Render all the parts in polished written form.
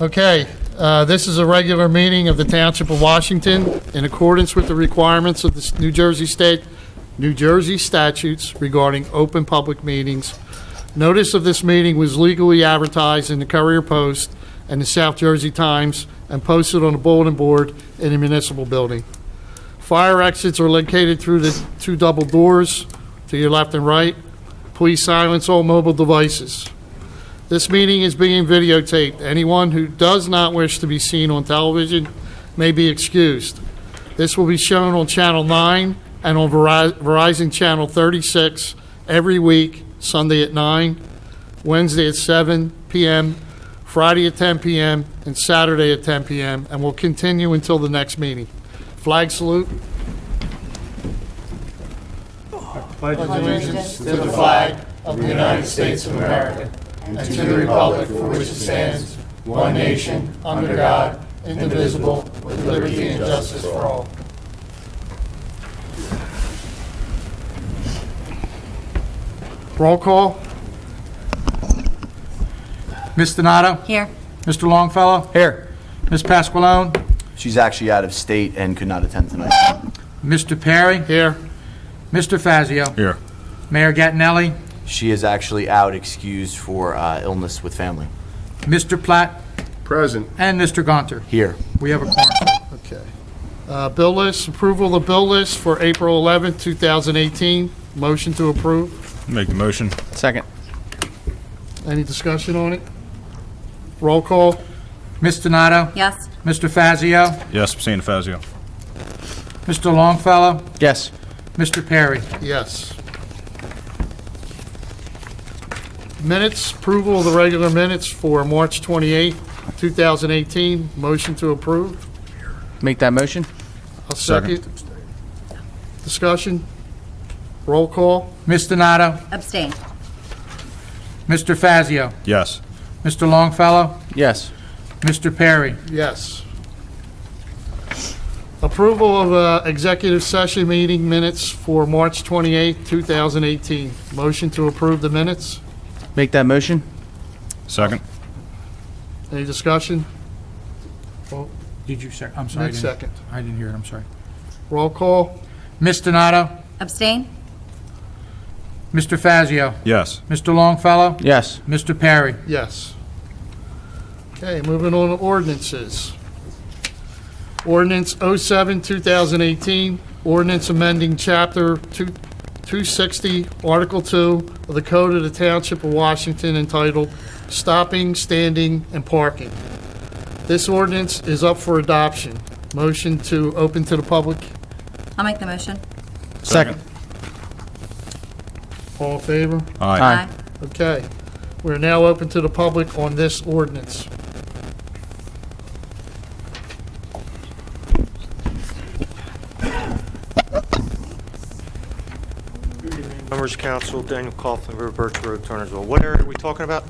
Okay, this is a regular meeting of the Township of Washington in accordance with the requirements of the New Jersey statutes regarding open public meetings. Notice of this meeting was legally advertised in the Courier Post and the South Jersey Times and posted on the bulletin board in the municipal building. Fire exits are located through the two double doors to your left and right. Please silence all mobile devices. This meeting is being videotaped. Anyone who does not wish to be seen on television may be excused. This will be shown on Channel 9 and on Verizon Channel 36 every week, Sunday at 9, Wednesday at 7 p.m., Friday at 10 p.m., and Saturday at 10 p.m., and will continue until the next meeting. Flag salute. Pledge allegiance to the flag of the United States of America and to the republic for which it stands, one nation, under God, indivisible, with liberty and justice for all. Roll call. Ms. Donato? Here. Mr. Longfellow? Here. Ms. Pasqualone? She's actually out of state and could not attend tonight. Mr. Perry? Here. Mr. Fazio? Here. Mayor Gattinelli? She is actually out, excused for illness with family. Mr. Platt? Present. And Mr. Gonter? Here. We have a quorum. Okay. Bill list, approval of the bill list for April 11th, 2018. Motion to approve. Make the motion. Second. Any discussion on it? Roll call. Ms. Donato? Yes. Mr. Fazio? Yes, St. Fazio. Mr. Longfellow? Yes. Mr. Perry? Yes. Minutes, approval of the regular minutes for March 28th, 2018. Motion to approve. Make that motion. I'll second. Discussion. Roll call. Ms. Donato? Abstain. Mr. Fazio? Yes. Mr. Longfellow? Yes. Mr. Perry? Yes. Approval of executive session meeting minutes for March 28th, 2018. Motion to approve the minutes. Make that motion. Second. Any discussion? Did you say? I'm sorry. Next second. I didn't hear it. I'm sorry. Roll call. Ms. Donato? Abstain. Mr. Fazio? Yes. Mr. Longfellow? Yes. Mr. Perry? Yes. Okay, moving on to ordinances. Ordinance 07, 2018, ordinance amending Chapter 260, Article 2 of the Code of the Township of Washington entitled Stopping, Standing, and Parking. This ordinance is up for adoption. Motion to open to the public. I'll make the motion. Second. All in favor? Aye. Okay. We're now open to the public on this ordinance. Members of Council, Daniel Coughlin, River Birch Road, Turnersville. What area are we talking about?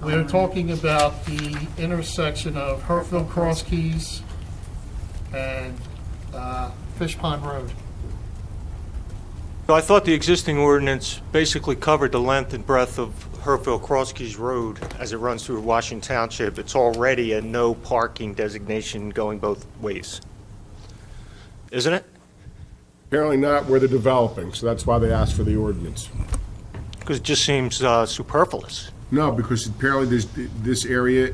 We're talking about the intersection of Hertford Cross Keys and Fish Pond Road. So I thought the existing ordinance basically covered the length and breadth of Herfield Cross Keys Road as it runs through Washington Township. It's already a no parking designation going both ways, isn't it? Apparently not where they're developing, so that's why they asked for the ordinance. Because it just seems superfluous. No, because apparently this area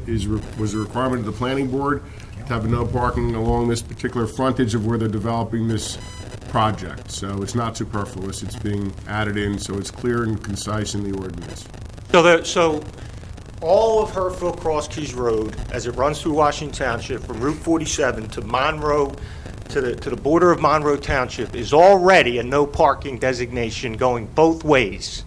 was a requirement of the planning board to have no parking along this particular frontage of where they're developing this project. So it's not superfluous, it's being added in, so it's clear and concise in the ordinance. So all of Herfield Cross Keys Road, as it runs through Washington Township from Route 47 to Monroe, to the border of Monroe Township, is already a no parking designation going both ways,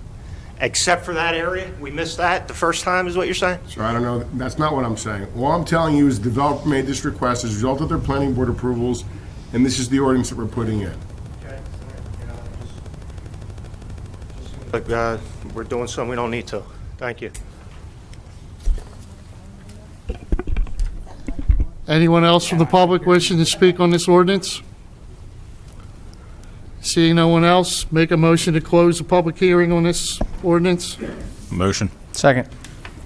except for that area? We missed that the first time, is what you're saying? So I don't know, that's not what I'm saying. All I'm telling you is the developer made this request as a result of their planning board approvals, and this is the ordinance that we're putting in. Like, we're doing something we don't need to. Thank you. Anyone else from the public wishing to speak on this ordinance? Seeing no one else, make a motion to close the public hearing on this ordinance. Motion. Second.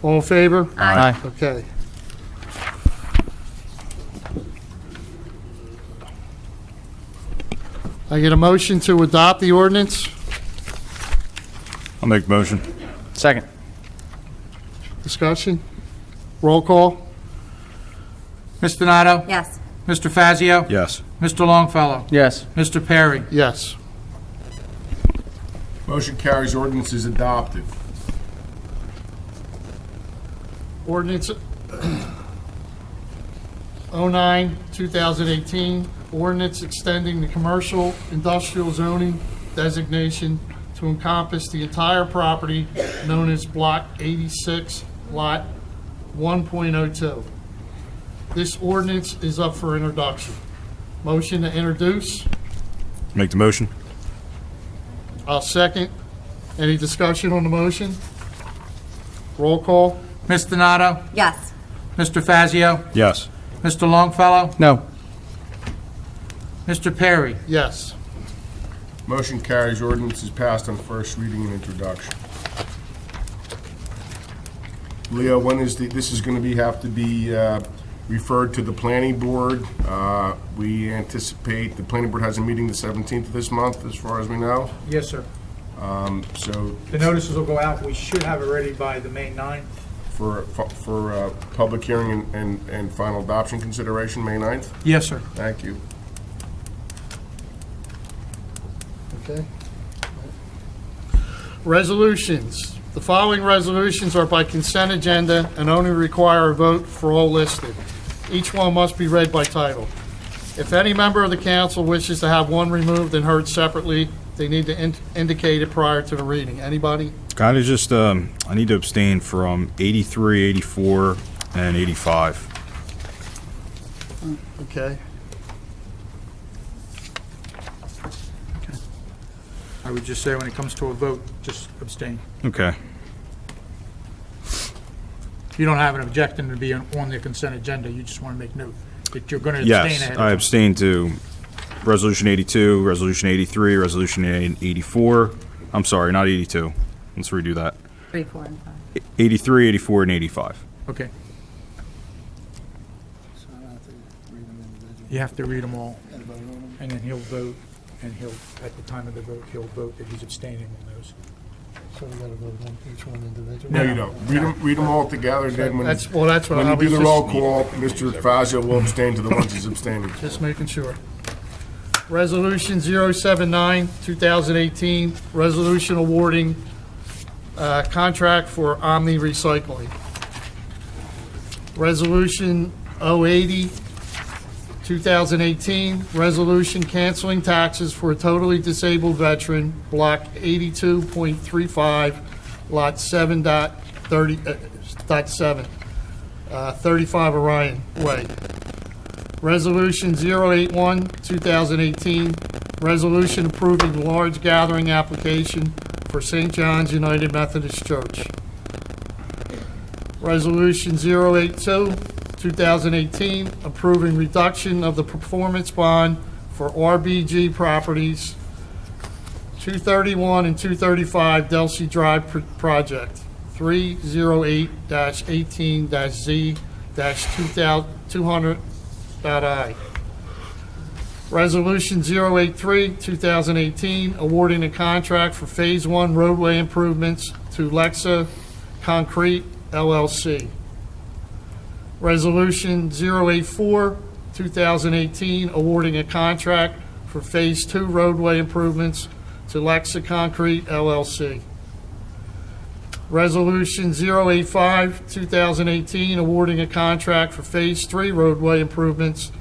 All in favor? Aye. Okay. I get a motion to adopt the ordinance. I'll make the motion. Second. Discussion? Roll call? Ms. Donato? Yes. Mr. Fazio? Yes. Mr. Longfellow? Yes. Mr. Perry? Yes. Motion carries, ordinance is adopted. Ordinance 09, 2018, ordinance extending the commercial industrial zoning designation to encompass the entire property known as Block 86, Lot 1.02. This ordinance is up for introduction. Motion to introduce. Make the motion. I'll second. Any discussion on the motion? Roll call. Ms. Donato? Yes. Mr. Fazio? Yes. Mr. Longfellow? No. Mr. Perry? Yes. Motion carries, ordinance is passed on first reading and introduction. Leo, when is this is going to have to be referred to the planning board? We anticipate, the planning board has a meeting the 17th of this month, as far as we know. Yes, sir. So The notices will go out. We should have it ready by the May 9th. for public hearing and final adoption consideration, May 9th? Yes, sir. Thank you. Okay. Resolutions. The following resolutions are by consent agenda and only require a vote for all listed. Each one must be read by title. If any member of the council wishes to have one removed and heard separately, they need to indicate it prior to the reading. Anybody? Kind of just, I need to abstain from 83, 84, and 85. Okay. I would just say when it comes to a vote, just abstain. Okay. You don't have an objection to be on the consent agenda, you just want to make note that you're going to abstain Yes, ahead I of abstain to Resolution 82, Resolution 83, Resolution 84. I'm sorry, not 82. Let's redo that. 3, 4, and 5. 83, 84, and 85. Okay. You have to read them all, and then he'll vote, and at the time of the vote, he'll vote that he's abstaining on those. So we got to vote on each one individually? No, you don't. Read them all together, then when That's what when I you do was the roll just, call, Mr. Fazio will abstain to the ones he's abstaining. just making sure. Resolution 079, 2018, resolution awarding contract for Omni Recycling. Resolution 080, 2018, resolution canceling taxes for a totally disabled veteran, Block 82.35, Lot 7.30.7, 35 Orion Way. Resolution 081, 2018, resolution approving large gathering application for St. John's United Methodist Church. Resolution 082, 2018, approving reduction of the performance bond for RBG Properties, 231 and 235 Delsey Drive Project, 308-18-Z-200.I. Resolution 083, 2018, awarding a contract for Phase 1 roadway improvements to Lexa Concrete LLC. Resolution 084, 2018, awarding a contract for Phase 2 roadway improvements to Lexa Concrete LLC. Resolution 085, 2018, awarding a contract for Phase 3 roadway improvements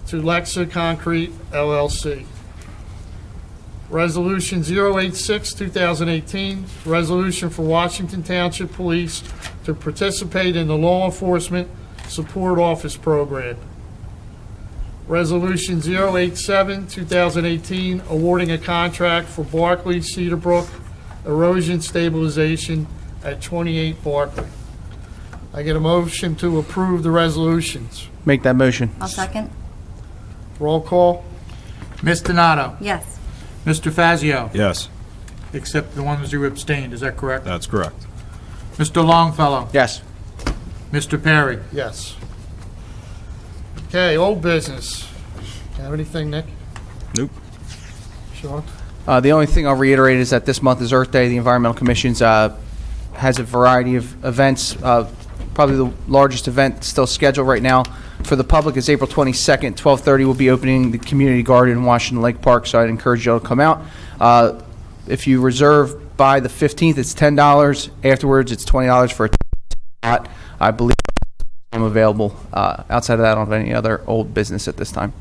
to Lexa Concrete LLC. Resolution 086, 2018, resolution for Washington Township Police to participate in the Law Enforcement Support Office Program. Resolution 087, 2018, awarding a contract for Barclay Cedarbrook erosion stabilization at 28 Barclay. I get a motion to approve the resolutions. Make that motion. I'll second. Roll call? Ms. Donato? Yes. Mr. Fazio? Yes, Except the ones you abstained, is that correct? that's correct. Mr. Longfellow? Yes. Mr. Perry? Yes. Okay, old business. Have anything, Nick? Nope. Sean? The only thing I'll reiterate is that this month is Earth Day. The Environmental Commission's has a variety of events. Probably the largest event still scheduled right now for the public is April 22nd, 12:30. We'll be opening the community garden in Washington Lake Park, so I'd encourage you all to come out. If you reserve by the 15th, it's $10. Afterwards, it's $20 for a spot. I believe I'm available. Outside of that, I don't have any other old business at this time.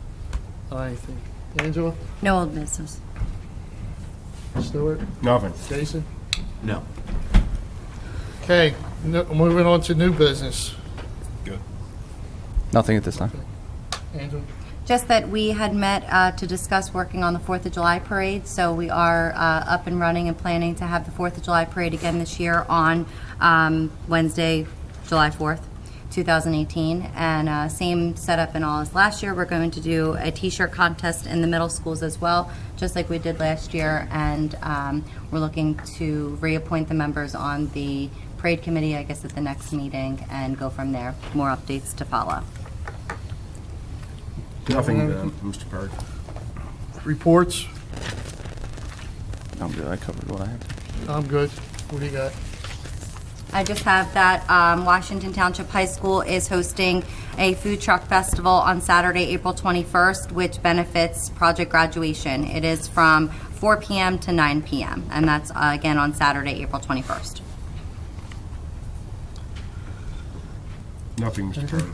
Anything? Angela? No old business. Stuart? Nothing. Jason? No. Okay, moving on to new business. Nothing at this time. Angela? Just that we had met to discuss working on the 4th of July parade, so we are up and running and planning to have the 4th of July parade again this year on Wednesday, July 4th, 2018. And same setup and all as last year. We're going to do a T-shirt contest in the middle schools as well, just like we did last year. And we're looking to reappoint the members on the parade committee, I guess, at the next meeting and go from there. More updates to follow. Nothing, Mr. Perry. Reports? I'm good. I covered what I have. I'm good. What do you got? I just have that Washington Township High School is hosting a food truck festival on Saturday, April 21st, which benefits Project Graduation. It is from 4 p.m. to 9 p.m., and that's, again, on Saturday, April 21st. Nothing, Mr. Perry.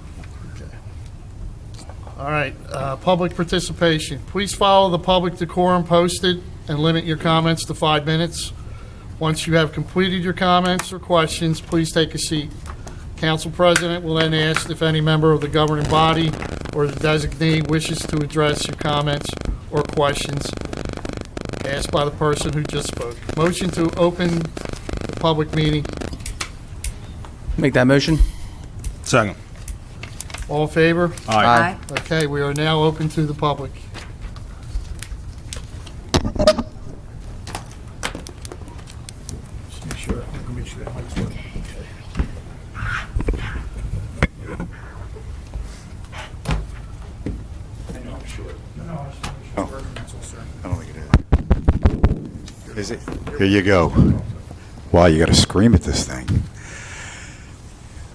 All right, public participation. Please follow the public decorum posted and limit your comments to 5 minutes. Once you have completed your comments or questions, please take a seat. Council President will then ask if any member of the governing body or the designee wishes to address your comments or questions asked by the person who just spoke. Motion to open the public meeting. Make that motion. Second. All in favor? Aye. Okay, we are now open to the public. Just make sure, I'm gonna make sure that mic's working. I know, I'm sure. No, I just want to make sure it's working, that's all, sir. I don't think it is. Is it? Here you go. Wow, you got to scream at this thing.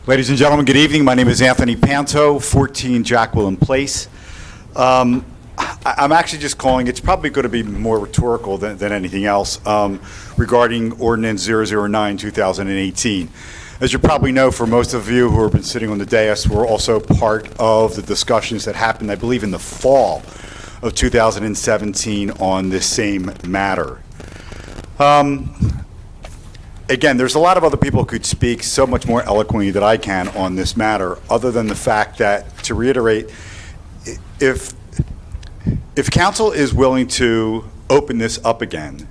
Ladies and gentlemen, good evening. My name is Anthony Panto, 14 Jacqueline Place. I'm actually just calling, it's probably going to be more rhetorical than anything else, regarding Ordinance 009, 2018. As you probably know, for most of you who have been sitting on the dais, we're also part of the discussions that happened, I believe, in the fall of 2017 on this same matter. Again, there's a lot of other people who could speak so much more eloquently than I can on this matter, other than the fact that, to reiterate, if council is willing to open this up again,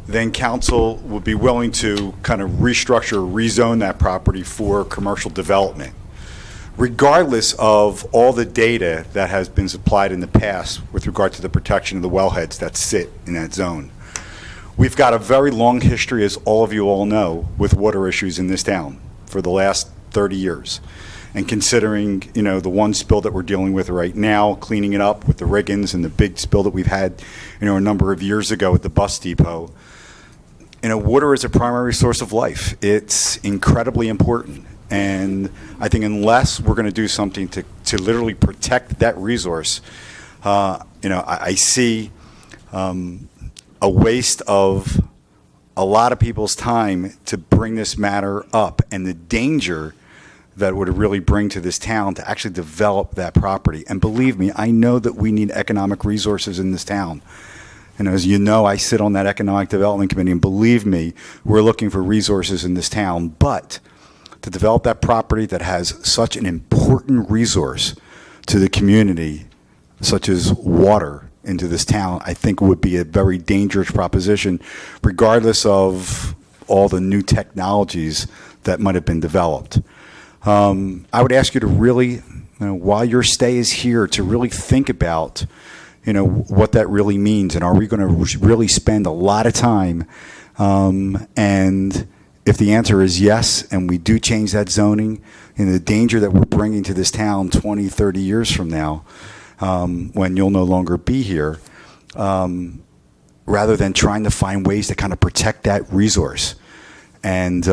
then council would be willing to kind of restructure, rezone that property for commercial development, regardless of all the data that has been supplied in the past with regard to the protection of the wellheads that sit in that zone. We've got a very long history, as all of you all know, with water issues in this town for the last 30 years. And considering, you know, the one spill that we're dealing with right now, cleaning it up with the Riggins and the big spill that we've had, you know, a number of years ago at the bus depot, you know, water is a primary source of life. It's incredibly important. And I think unless we're going to do something to literally protect that resource, you know, I see a waste of a lot of people's time to bring this matter up, and the danger that it would really bring to this town to actually develop that property. And believe me, I know that we need economic resources in this town. And as you know, I sit on that Economic Development Committee, and believe me, we're looking for resources in this town. But to develop that property that has such an important resource to the community, such as water, into this town, I think would be a very dangerous proposition, regardless of all the new technologies that might have been developed. I would ask you to really, you know, while your stay is here, to really think about, you know, what that really means, and are we going to really spend a lot of time and if the answer is yes, and we do change that zoning, and the danger that we're bringing to this town 20, 30 years from now, when you'll no longer be here, rather than trying to find ways to kind of protect that resource and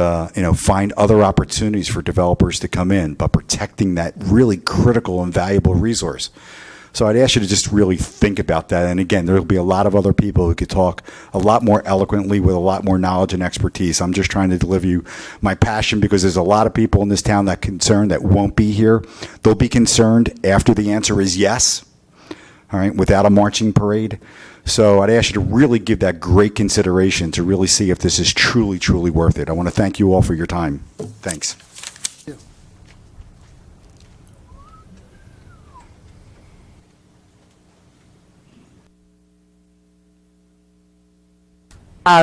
find other opportunities for developers to come in, but protecting that really critical and valuable resource. So I'd ask you to just really think about that. And again, there will be a lot of other people who could talk a lot more eloquently with a lot more knowledge and expertise. I'm just trying to deliver you my passion, because there's a lot of people in this town that concerned that won't be here. They'll be concerned after the answer is yes, all right, without a marching parade. So I'd ask you to really give that great consideration to really see if this is truly, truly worth it. I want to thank you all for your time. Thanks.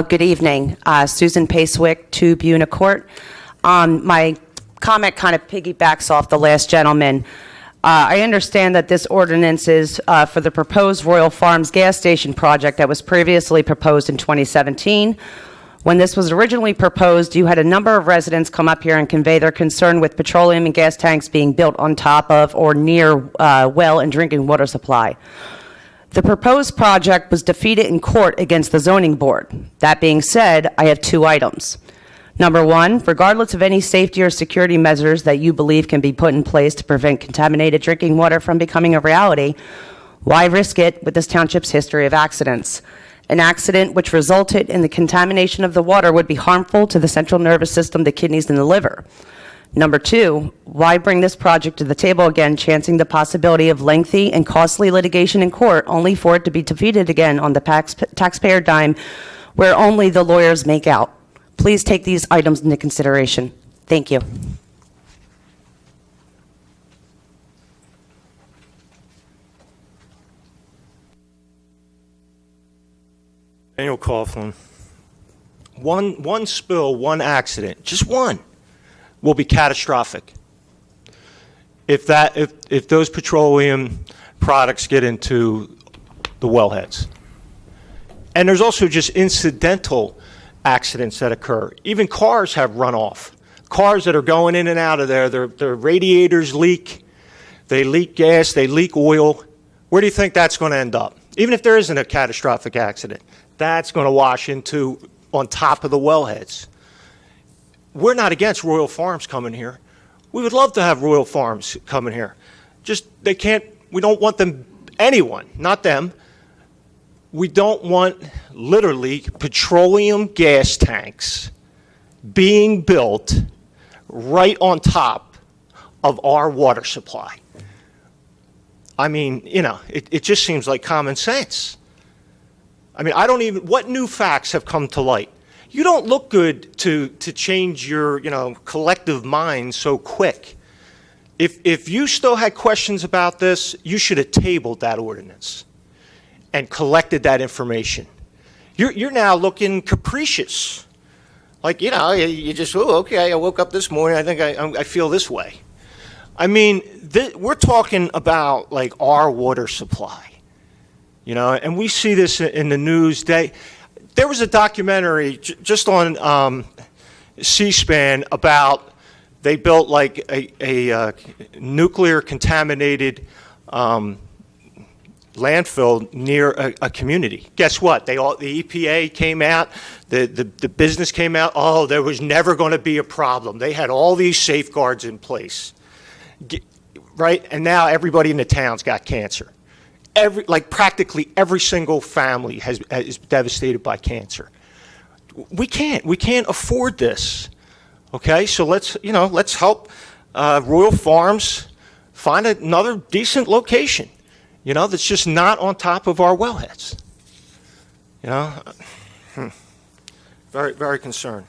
Good evening. Susan Pacewick, 2 Buna Court. My comment kind of piggybacks off the last gentleman. I understand that this ordinance is for the proposed Royal Farms gas station project that was previously proposed in 2017. When this was originally proposed, you had a number of residents come up here and convey their concern with petroleum and gas tanks being built on top of or near well and drinking water supply. The proposed project was defeated in court against the zoning board. That being said, I have 2 items. Number 1, regardless of any safety or security measures that you believe can be put in place to prevent contaminated drinking water from becoming a reality, why risk it with this township's history of accidents? An accident which resulted in the contamination of the water would be harmful to the central nervous system, the kidneys, and the liver. Number 2, why bring this project to the table again, chancing the possibility of lengthy and costly litigation in court, only for it to be defeated again on the taxpayer dime, where only the lawyers make out? Please take these items into consideration. Thank you. Daniel Coughlin. One spill, one accident, just one, will be catastrophic. If those petroleum products get into the wellheads. And there's also just incidental accidents that occur. Even cars have runoff. Cars that are going in and out of there, their radiators leak, they leak gas, they leak oil. Where do you think that's going to end up? Even if there isn't a catastrophic accident, that's going to wash into on top of the wellheads. We're not against Royal Farms coming here. We would love to have Royal Farms coming here. Just, they can't, we don't want them, anyone, not them. We don't want literally petroleum gas tanks being built right on top of our water supply. I mean, it just seems like common sense. I mean, what new facts have come to light? You don't look good to change your, collective mind so quick. If you still had questions about this, you should have tabled that ordinance and collected that information. You're now looking capricious. Like, you just, okay, I woke up this morning, I think I feel this way. I mean, we're talking about, like, our water supply, and we see this in the news. There was a documentary just on C-SPAN about they built, like, a nuclear contaminated landfill near a community. Guess what? The EPA came out, the business came out, there was never going to be a problem. They had all these safeguards in place. Right? And now everybody in the town's got cancer. Practically every single family is devastated by cancer. We can't afford this. Okay? So let's help Royal Farms find another decent location, that's just not on top of our wellheads. Very, very concerned.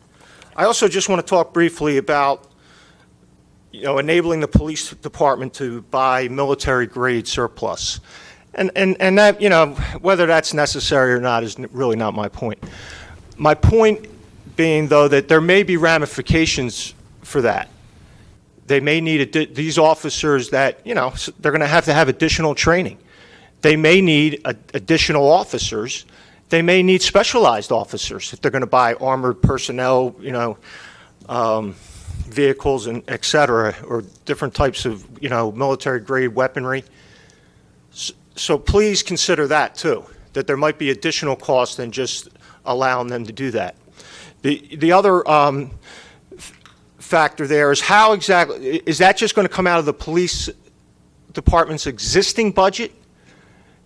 I also just want to talk briefly about enabling the police department to buy military-grade surplus. And that, whether that's necessary or not is really not my point. My point being, though, that there may be ramifications for that. They may need these officers that, they're going to have additional training. They may need additional officers they may need specialized officers if they're going to buy armored personnel, vehicles and et cetera, or different types of, military-grade weaponry. So please consider that too, that there might be additional costs than just allowing them to do that. The other factor there is how exactly, is that just going to come out of the police department's existing budget?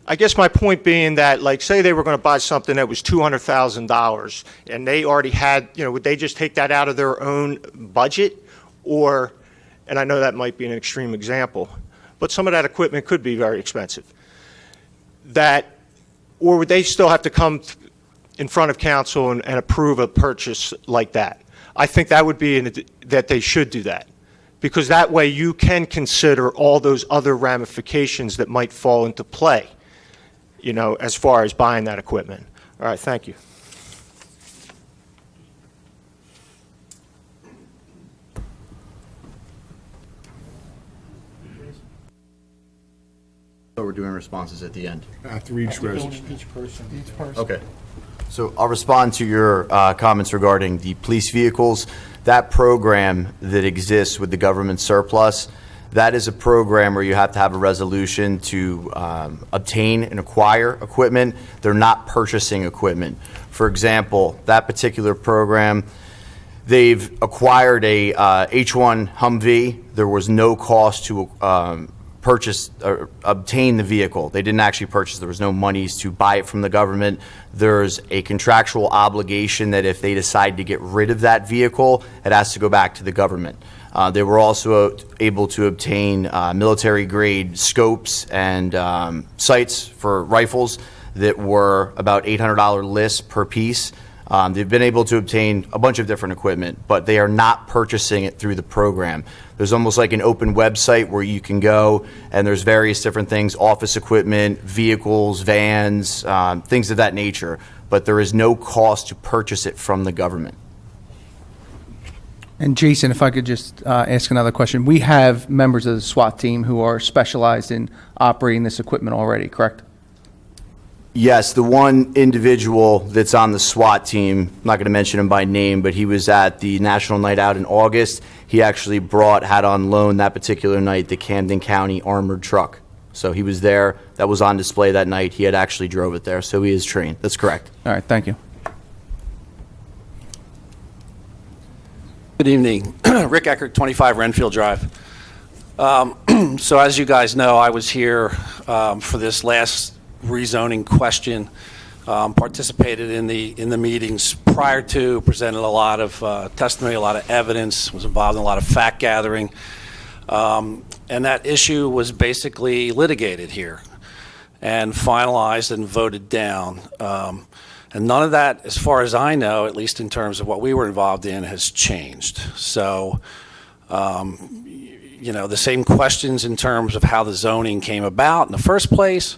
I guess my point being that, like, say they were going to buy something that was $200,000 and they already had, would they just take that out of their own budget? Or, and I know that might be an extreme example, but some of that equipment could be very expensive. Or would they still have to come in front of council and approve a purchase like that? I think that would be, that they should do that. Because that way you can consider all those other ramifications that might fall into play, as far as buying that equipment. All right, thank you. So we're doing responses at the end. After each resolution. Each person. Okay. So I'll respond to your comments regarding the police vehicles. That program that exists with the government surplus, that is a program where you have to have a resolution to obtain and acquire equipment. They're not purchasing equipment. For example, that particular program, they've acquired a H1 Humvee. There was no cost to purchase or obtain the vehicle. They didn't actually purchase. There was no monies to buy it from the government. There's a contractual obligation that if they decide to get rid of that vehicle, it has to go back to the government. They were also able to obtain military-grade scopes and sights for rifles that were about $800 list per piece. They've been able to obtain a bunch of different equipment, but they are not purchasing it through the program. There's almost like an open website where you can go, and there's various different things, office equipment, vehicles, vans, things of that nature, but there is no cost to purchase it from the government. And Jason, if I could just ask another question. We have members of the SWAT team who are specialized in operating this equipment already, correct? Yes, the one individual that's on the SWAT team, I'm not going to mention him by name, but he was at the National Night Out in August. He actually had on loan that particular night the Camden County armored truck. So he was there. That was on display that night. He had actually drove it there, so he is trained. That's correct. All right, thank you. Good evening. Rick Eckert, 25 Renfield Drive. So as you guys know, I was here for this last rezoning question, participated in the meetings prior to, presented a lot of testimony, a lot of evidence, was involved in a lot of fact gathering, and that issue was basically litigated here and finalized and voted down. And none of that, as far as I know, at least in terms of what we were involved in, has changed. So, the same questions in terms of how the zoning came about in the first place.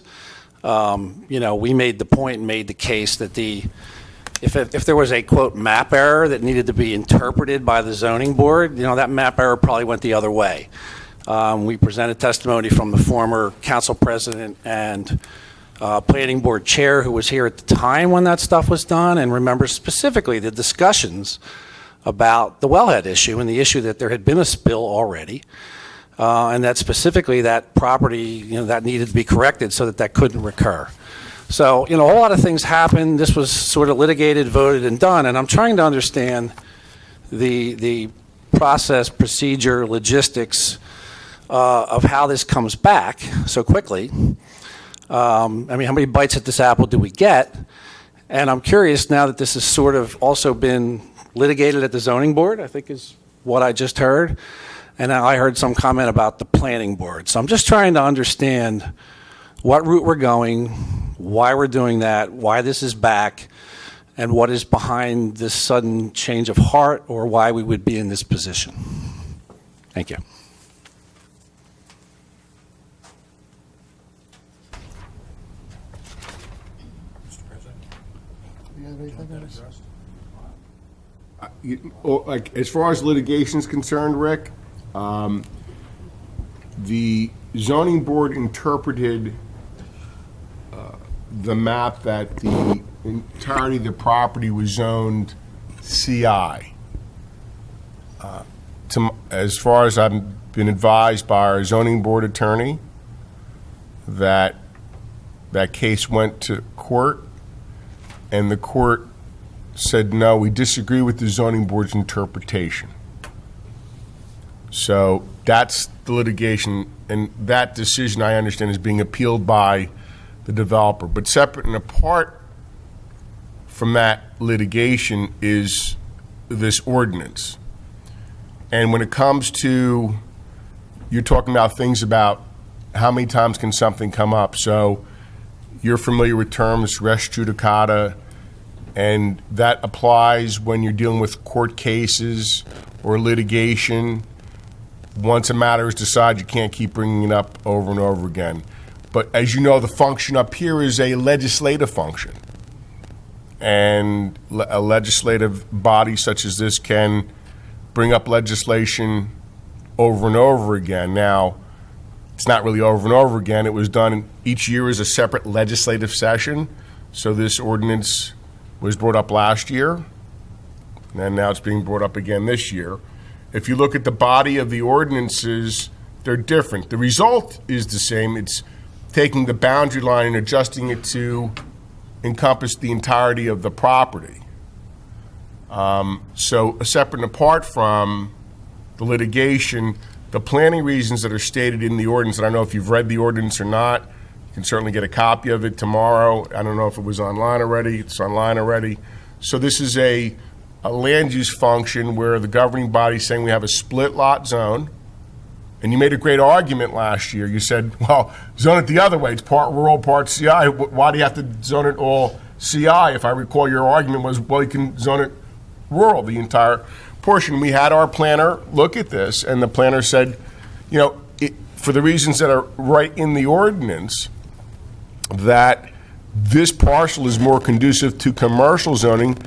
We made the point and made the case that if there was a, quote, map error that needed to be interpreted by the zoning board, that map error probably went the other way. We presented testimony from the former council president and planning board chair who was here at the time when that stuff was done and remembers specifically the discussions about the wellhead issue and the issue that there had been a spill already. And that specifically that property, that needed to be corrected so that couldn't recur. So, a whole lot of things happened. This was sort of litigated, voted, and done. And I'm trying to understand the process, procedure, logistics of how this comes back so quickly. How many bites at this apple do we get? And I'm curious now that this has sort of also been litigated at the zoning board, I think is what I just heard. And I heard some comment about the planning board. So I'm just trying to understand what route we're going, why we're doing that, why this is back, and what is behind this sudden change of heart or why we would be in this position. Thank you. Mr. President, You have anything that else? addressed? As far as litigation is concerned, Rick, the zoning board interpreted the map that the entirety of the property was zoned CI. As far as I've been advised by our zoning board attorney, that case went to court, and the court said, no, we disagree with the zoning board's interpretation. So that's the litigation, and that decision, I understand, is being appealed by the developer. But separate and apart from that litigation is this ordinance. And when it comes to, you're talking about things about how many times can something come up. So you're familiar with terms res judicata, and that applies when you're dealing with court cases or litigation. Once a matter is decided, you can't keep bringing it up over and over again. But as you know, the function up here is a legislative function. And a legislative body such as this can bring up legislation over and over again. Now, it's not really over and over again. It was done each year as a separate legislative session. So this ordinance was brought up last year, and now it's being brought up again this year. If you look at the body of the ordinances, they're different. The result is the same. It's taking the boundary line and adjusting it to encompass the entirety of the property. So separate and apart from the litigation, the planning reasons that are stated in the ordinance, and I don't know if you've read the ordinance or not, you can certainly get a copy of it tomorrow. I don't know if it was online already. It's online already. So this is a land use function where the governing body is saying we have a split lot zone. And you made a great argument last year. You said, well, zone it the other way. It's part rural, part CI. Why do you have to zone it all CI? If I recall, your argument was, well, you can zone it rural, the entire portion. We had our planner look at this, and the planner said, you know, for the reasons that are right in the ordinance, that this parcel is more conducive to commercial zoning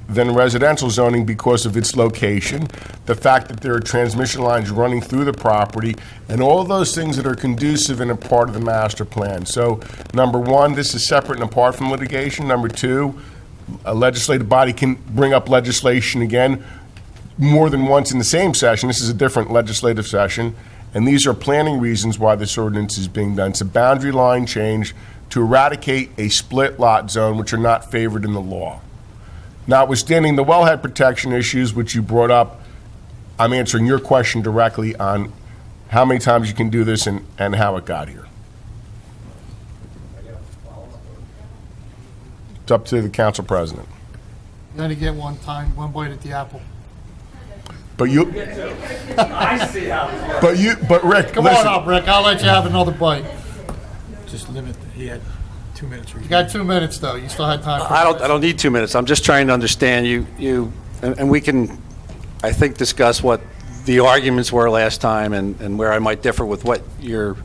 than residential zoning because of its location, the fact that there are transmission lines running through the property, and all of those things that are conducive and a part of the master plan. So, number one, this is separate and apart from litigation. Number two, a legislative body can bring up legislation again more than once in the same session. This is a different legislative session, and these are planning reasons why this ordinance is being done. It's a boundary line change to eradicate a split lot zone, which are not favored in the law. Notwithstanding the wellhead protection issues, which you brought up, I'm answering your question directly on how many times you can do this and how it got here. It's up to the council president. You only get one bite at the apple. But you, I see how this works. but Rick, Come listen. on up, Rick. I'll let you have another bite. Just limit, he had 2 minutes. You got 2 minutes, though. You still had time for I don't need 2 minutes. I'm just trying to understand and we can, I think, discuss what the arguments were last time and where I might differ with what your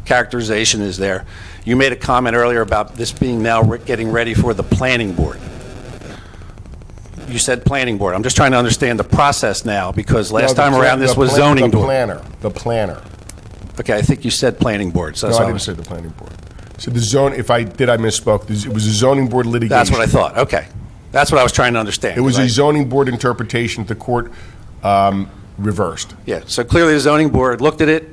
characterization is there. You made a comment earlier about this being now getting ready for the planning board. You said planning board. I'm just trying to understand the process now, because last time around this was zoning board. The planner. Okay, I think you said planning board. So No, I didn't say the planning board. So the zone, I misspoke. It was a zoning board litigation. That's what I thought. Okay. That's what I was trying to understand. It was a zoning board interpretation the court reversed. Yeah, so clearly the zoning board looked at it,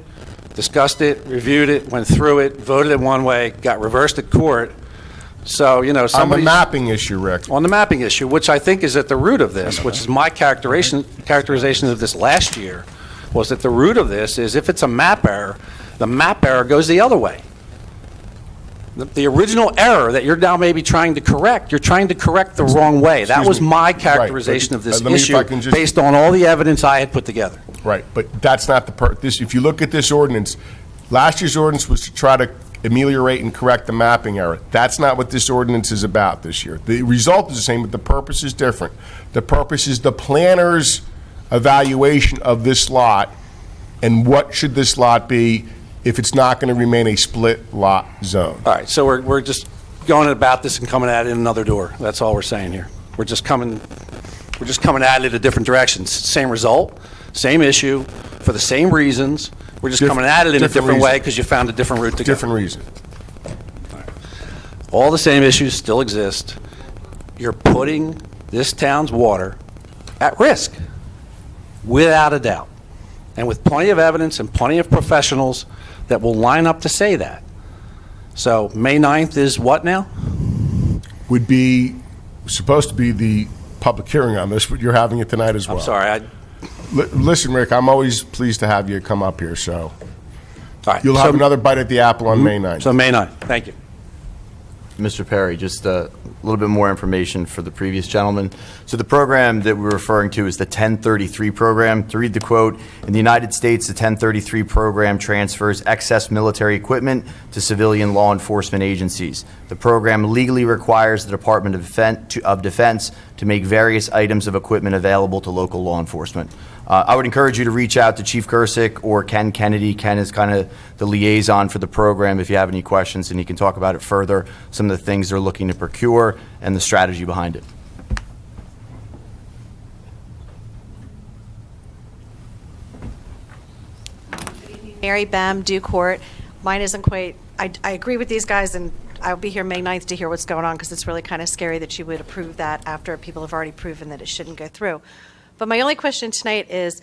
discussed it, reviewed it, went through it, voted it one way, got reversed at court. So, you know, On the somebody's... mapping issue, Rick. On the mapping issue, which I think is at the root of this, which is my characterization of this last year, was that the root of this is if it's a map error, the map error goes the other way. The original error that you're now maybe trying to correct, you're trying to correct the wrong way. That was my characterization of this issue based on all the evidence I had put together. Right, but that's not this. If you look at this ordinance, last year's ordinance was to try to ameliorate and correct the mapping error. That's not what this ordinance is about this year. The result is the same, but the purpose is different. The purpose is the planner's evaluation of this lot and what should this lot be if it's not going to remain a split lot zone. All right, so we're just going about this and coming at it in another door. That's all we're saying here. We're just coming at it in different directions. Same result, same issue, for the same reasons. We're just coming at it in a different way because you found a different route to go. Different reason. All the same issues still exist. you're putting this town's water at risk, without a doubt, and with plenty of evidence and plenty of professionals that will line up to say that. So May 9th is what now? Would be supposed to be the public hearing on this, but you're having it tonight as well. I'm sorry. Listen, Rick, I'm always pleased to have you come up here, so All right. you'll have another bite at the apple on May 9th. So May 9th. Thank you. Mr. Perry, just a little bit more information for the previous gentleman. So the program that we're referring to is the 1033 program. To read the quote, in the United States, the 1033 program transfers excess military equipment to civilian law enforcement agencies. The program legally requires the Department of Defense to make various items of equipment available to local law enforcement. I would encourage you to reach out to Chief Kursick or Ken Kennedy. Ken is kind of the liaison for the program if you have any questions, and he can talk about it further, some of the things they're looking to procure and the strategy behind it. Mary Bam, Dew Court. Mine isn't quite, I agree with these guys, and I'll be here May 9th to hear what's going on, because it's really kind of scary that you would approve that after people have already proven that it shouldn't go through. But my only question tonight is,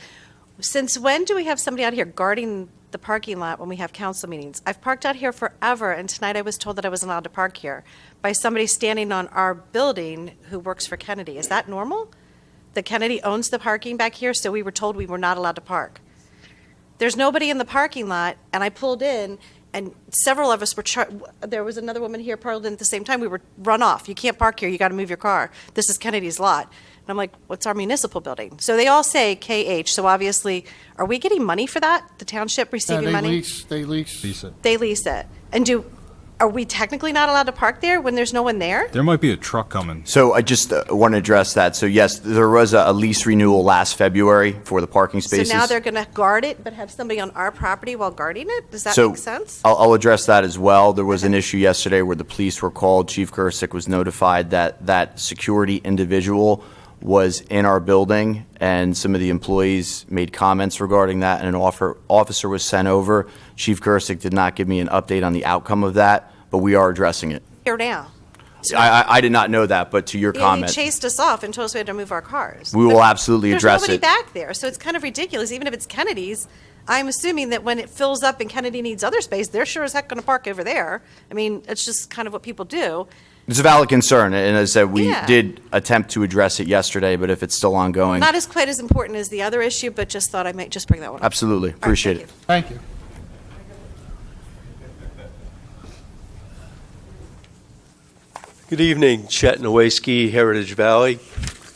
since when do we have somebody out here guarding the parking lot when we have council meetings? I've parked out here forever, and tonight I was told that I wasn't allowed to park here by somebody standing on our building who works for Kennedy. Is that normal? That Kennedy owns the parking back here, so we were told we were not allowed to park. There's nobody in the parking lot, and I pulled in, and several of us were, there was another woman here pulled in at the same time. We were run off. You can't park here. You got to move your car. This is Kennedy's lot. And I'm like, what's our municipal building? So they all say KH. So obviously, are we getting money for that? The township receiving money? They lease it. They lease it. And are we technically not allowed to park there when there's no one there? There might be a truck coming. So I just want to address that. So yes, there was a lease renewal last February for the parking spaces. So now they're going to guard it, but have somebody on our property while guarding it? Does that So make sense? I'll address that as well. There was an issue yesterday where the police were called. Chief Kursick was notified that that security individual was in our building, and some of the employees made comments regarding that, and an officer was sent over. Chief Kursick did not give me an update on the outcome of that, but we are addressing it. Here now. I did not know that, but to your Yeah, comment, he chased us off and told us we had to move our cars. we will absolutely address There's nobody it. back there, so it's kind of ridiculous. Even if it's Kennedy's, I'm assuming that when it fills up and Kennedy needs other space, they're sure as heck going to park over there. I mean, it's just kind of what people do. It's a valid concern, and as I said, we Yeah. did attempt to address it yesterday, but if it's still ongoing, Not as quite as important as the other issue, but just thought I might just bring that one up. absolutely, All right, appreciate thank it. you. Thank you. Good evening, Chet Nowayski, Heritage Valley.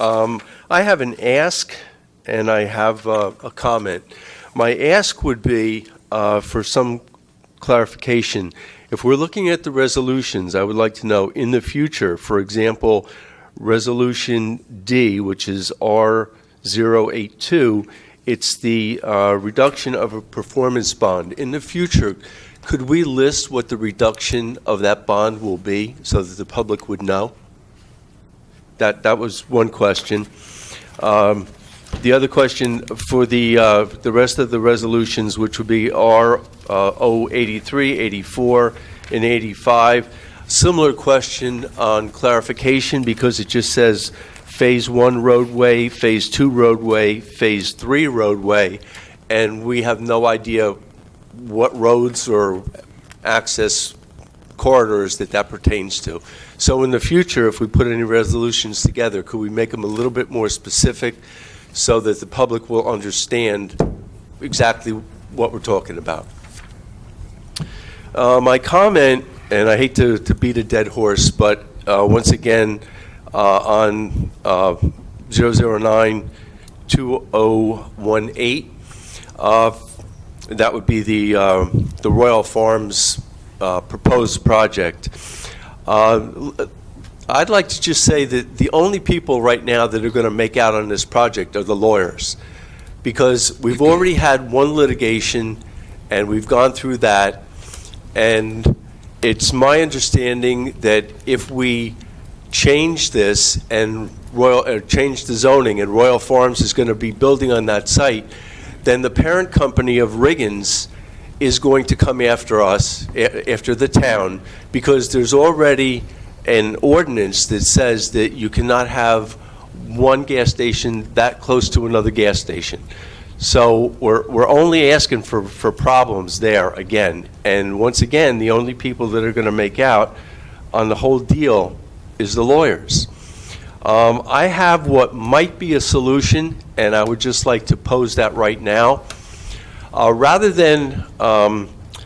I have an ask and I have a comment. My ask would be for some clarification. If we're looking at the resolutions, I would like to know in the future, for example, Resolution D, which is R082, it's the reduction of a performance bond. In the future, could we list what the reduction of that bond will be so that the public would know? That was one question. The other question for the rest of the resolutions, which would be R083, 84, and 85. Similar question on clarification because it just says Phase 1 roadway, Phase 2 roadway, Phase 3 roadway, and we have no idea what roads or access corridors that pertains to. So in the future, if we put any resolutions together, could we make them a little bit more specific so that the public will understand exactly what we're talking about? My comment, and I hate to beat a dead horse, but once again, on 009-2018, that would be the Royal Farms proposed project. I'd like to just say that the only people right now that are going to make out on this project are the lawyers, because we've already had one litigation and we've gone through that, and it's my understanding that if we change this and change the zoning and Royal Farms is going to be building on that site, then the parent company of Riggins is going to come after us, after the town, because there's already an ordinance that says that you cannot have one gas station that close to another gas station. So we're only asking for problems there again. And once again, the only people that are going to make out on the whole deal is the lawyers. I have what might be a solution, and I would just like to pose that right now. Rather than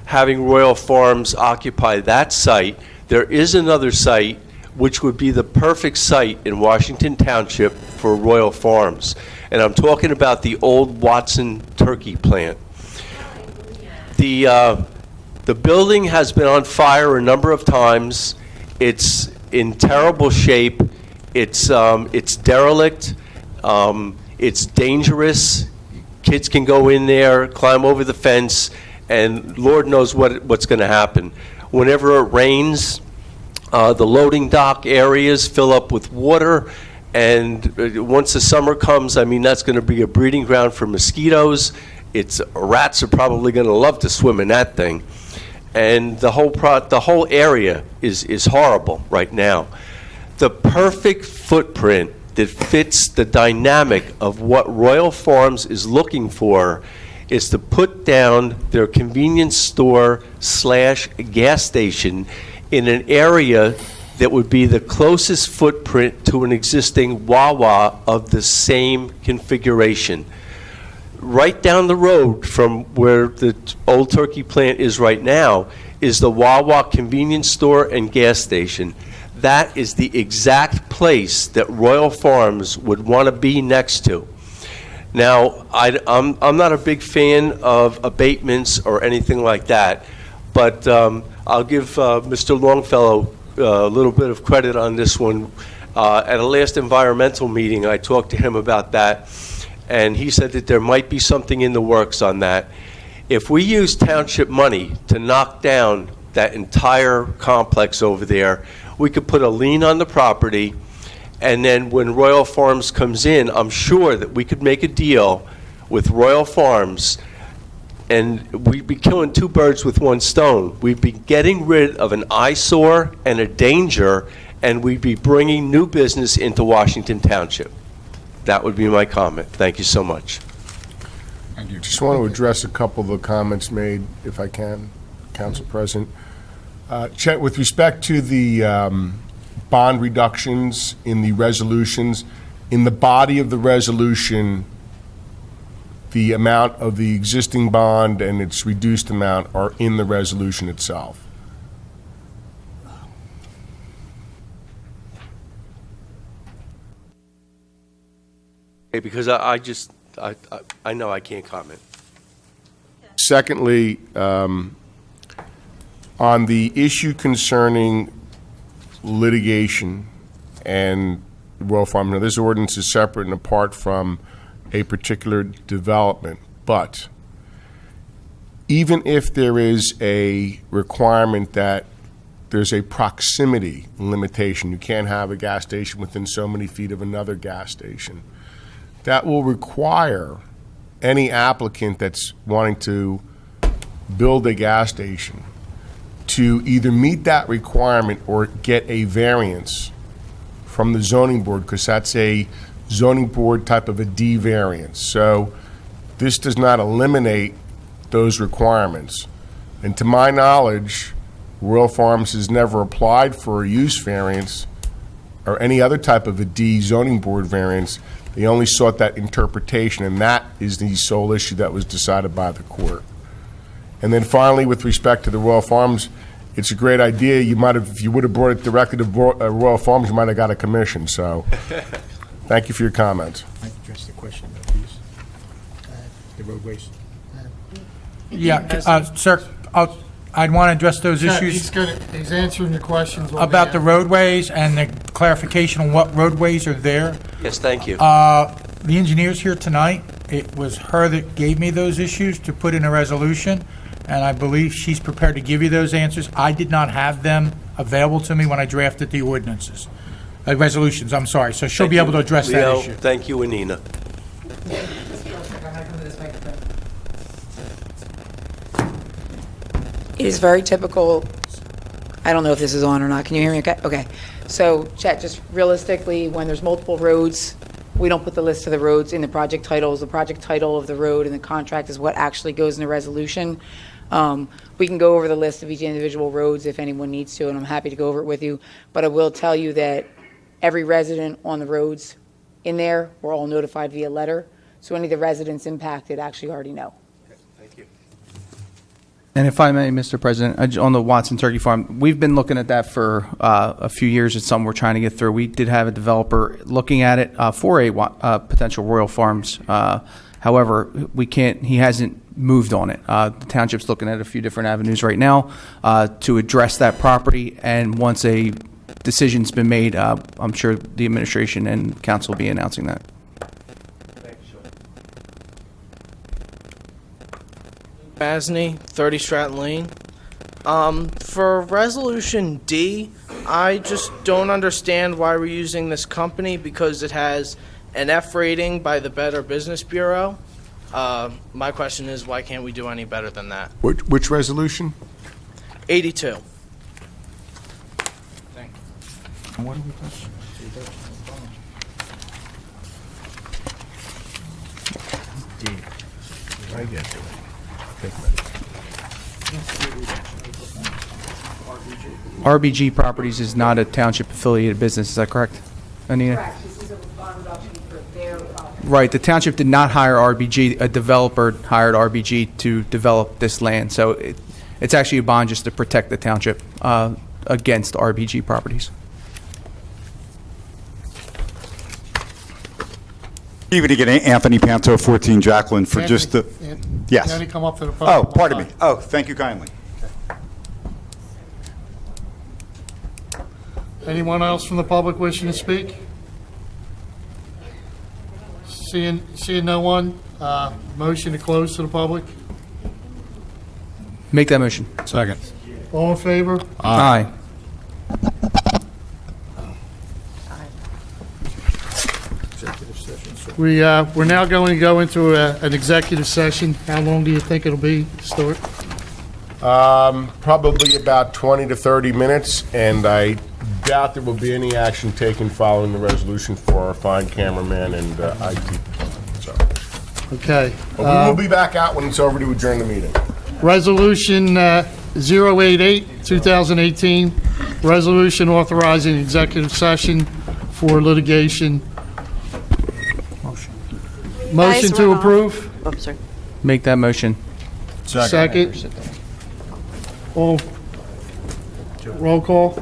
having Royal Farms occupy that site, there is another site which would be the perfect site in Washington Township for Royal Farms. And I'm talking about the old Watson turkey plant. The building has been on fire a number of times. It's in terrible shape. It's derelict. It's dangerous. Kids can go in there, climb over the fence, and Lord knows what's going to happen. Whenever it rains, the loading dock areas fill up with water, and once the summer comes, I mean, that's going to be a breeding ground for mosquitoes. Rats are probably going to love to swim in that thing. And the whole area is horrible right now. The perfect footprint that fits the dynamic of what Royal Farms is looking for is to put down their convenience store / gas station in an area that would be the closest footprint to an existing Wawa of the same configuration. Right down the road from where the old turkey plant is right now is the Wawa convenience store and gas station. That is the exact place that Royal Farms would want to be next to. Now, I'm not a big fan of abatements or anything like that, but I'll give Mr. Longfellow a little bit of credit on this one. At a last environmental meeting, I talked to him about that, and he said that there might be something in the works on that. If we use township money to knock down that entire complex over there, we could put a lien on the property, and then when Royal Farms comes in, I'm sure that we could make a deal with Royal Farms, and we'd be killing two birds with one stone. We'd be getting rid of an eyesore and a danger, and we'd be bringing new business into Washington Township. That would be my comment. Thank you so much. Thank you. Just want to address a couple of the comments made, if I can, Council President. Chet, with respect to the bond reductions in the resolutions, in the body of the resolution, the amount of the existing bond and its reduced amount are in the resolution itself. Okay, because I know I can't comment. Secondly, on the issue concerning litigation and Royal Farm, now this ordinance is separate and apart from a particular development, but even if there is a requirement that there's a proximity limitation, you can't have a gas station within so many feet of another gas station, that will require any applicant that's wanting to build a gas station to either meet that requirement or get a variance from the zoning board, because that's a zoning board type of a D variance. So this does not eliminate those requirements. And to my knowledge, Royal Farms has never applied for a use variance or any other type of a D zoning board variance. They only sought that interpretation, and that is the sole issue that was decided by the court. And then finally, with respect to the Royal Farms, it's a great idea. You might have, if you would have brought it directly to Royal Farms, you might have got a commission. So thank you for your comments. I address the question, though, please. The roadways. Yeah, sir, I'd want to address those issues He's answering your questions. about the roadways and the clarification on what roadways are there. Yes, thank you. The engineer's here tonight. It was her that gave me those issues to put in a resolution, and I believe she's prepared to give you those answers. I did not have them available to me when I drafted the ordinances, resolutions, I'm sorry. So she'll be able to address that Leo, issue. thank you, Anina. It is very typical I don't know if this is on or not. Can you hear me okay? Okay. So, Chet, just realistically, when there's multiple roads, we don't put the list of the roads in the project titles. The project title of the road and the contract is what actually goes in the resolution. We can go over the list of each individual roads if anyone needs to, and I'm happy to go over it with you. But I will tell you that every resident on the roads in there were all notified via letter. So any of the residents impacted actually already know. And if I may, Mr. President, on the Watson Turkey Farm, we've been looking at that for a few years. It's something we're trying to get through. We did have a developer looking at it for a potential Royal Farms. However, he hasn't moved on it. The township's looking at a few different avenues right now to address that property. And once a decision's been made, I'm sure the administration and council will be announcing that. Masney, 30 Stratton Lane. For Resolution D, I just don't understand why we're using this company because it has an F rating by the Better Business Bureau. My question is, why can't we do any better than that? Which resolution? 82. And what do we touch? I get to it. RBG Properties is not a township affiliated business, is that correct, Anita? Correct. This is a bond reduction for their property. Right, the township did not hire RBG, a developer hired RBG to develop this land, so it's actually a bond just to protect the township against RBG properties. Even to get Anthony Panto, 14 Jacqueline, for just the... Yes. Anthony, come up to the Oh, podium. pardon me. Oh, thank you kindly. Anyone else from the public wishing to speak? Seeing no one, motion to close to the public? Make that motion. Second. All in favor? Aye. We're now going to go into an executive session. How long do you think it'll be, Stuart? Probably about 20 to 30 minutes, and I doubt there will be any action taken following the resolution for our fine cameraman and IT. So, Okay. but we will be back out when it's over to adjourn the meeting. Resolution 088, 2018, resolution authorizing executive session for litigation. Motion to approve? Oops, sorry. Make that motion. Second. All, roll call.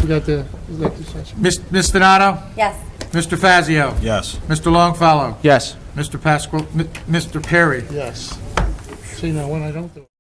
We got the executive session. Ms. Donato? Yes. Mr. Fazio? Yes. Mr. Longfellow? Yes. Mr. Pasquale? Mr. Perry? Yes. See, now when I don't do it.